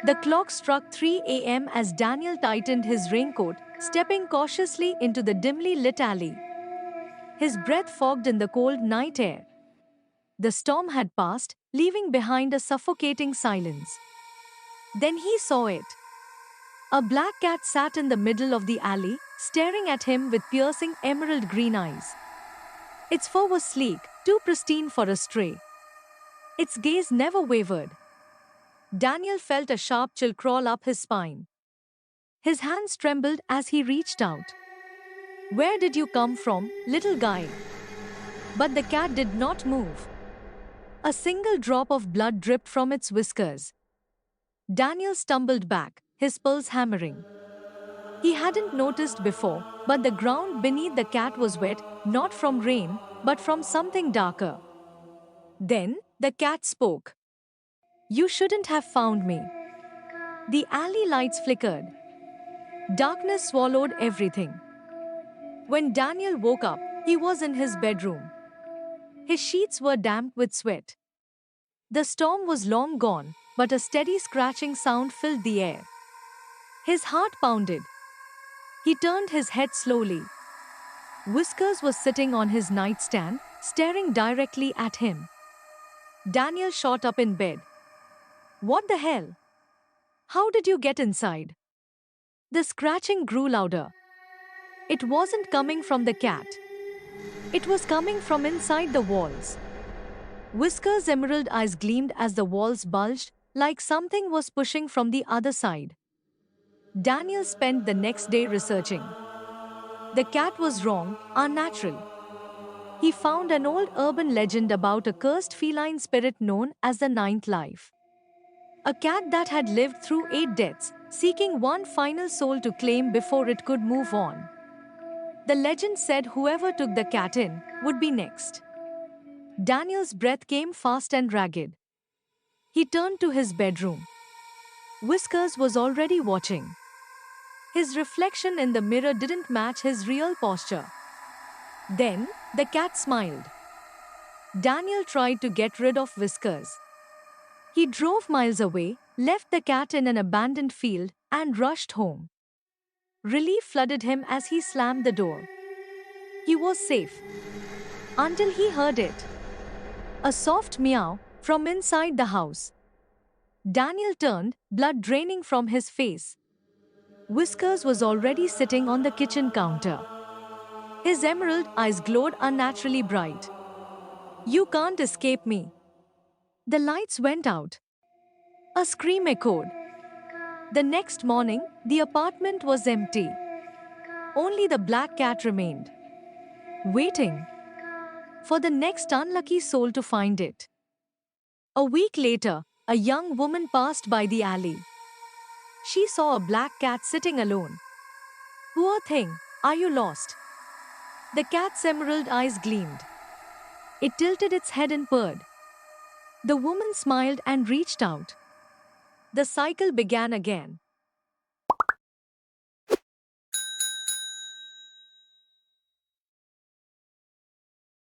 The clock struck 3 a.m. as Daniel tightened his raincoat, stepping cautiously into the dimly lit alley. His breath fogged in the cold night air. The storm had passed, leaving behind a suffocating silence. Then he saw it. A black cat sat in the middle of the alley, staring at him with piercing emerald green eyes. Its fur was sleek, too pristine for a stray. Its gaze never wavered. Daniel felt a sharp chill crawl up his spine. His hands trembled as he reached out. "Where did you come from, little guy?" But the cat did not move. A single drop of blood dripped from its whiskers. Daniel stumbled back, his pulse hammering. He hadn't noticed before, but the ground beneath the cat was wet, not from rain, but from something darker. Then, the cat spoke. "You shouldn't have found me." The alley lights flickered. Darkness swallowed everything. When Daniel woke up, he was in his bedroom. His sheets were damp with sweat. The storm was long gone, but a steady scratching sound filled the air. His heart pounded. He turned his head slowly. Whiskers was sitting on his nightstand, staring directly at him. Daniel shot up in bed. "What the hell? How did you get inside?" The scratching grew louder. It wasn't coming from the cat. It was coming from inside the walls. Whiskers' emerald eyes gleamed as the walls bulged, like something was pushing from the other side. Daniel spent the next day researching. The cat was wrong, unnatural. He found an old urban legend about a cursed feline spirit known as the Ninth Life. A cat that had lived through 8 deaths, seeking one final soul to claim before it could move on. The legend said whoever took the cat in would be next. Daniel's breath came fast and ragged. He turned to his bedroom. Whiskers was already watching. His reflection in the mirror didn't match his real posture. Then, the cat smiled. Daniel tried to get rid of Whiskers. He drove miles away, left the cat in an abandoned field, and rushed home. Relief flooded him as he slammed the door. He was safe. Until he heard it. A soft meow from inside the house. Daniel turned, blood draining from his face. Whiskers was already sitting on the kitchen counter. His emerald eyes glowed unnaturally bright. "You can't escape me." The lights went out. A scream echoed. The next morning, the apartment was empty. Only the black cat remained, waiting for the next unlucky soul to find it. A week later, a young woman passed by the alley. She saw a black cat sitting alone. "Poor thing, are you lost?" The cat's emerald eyes gleamed. It tilted its head and purred. The woman smiled and reached out. The cycle began again.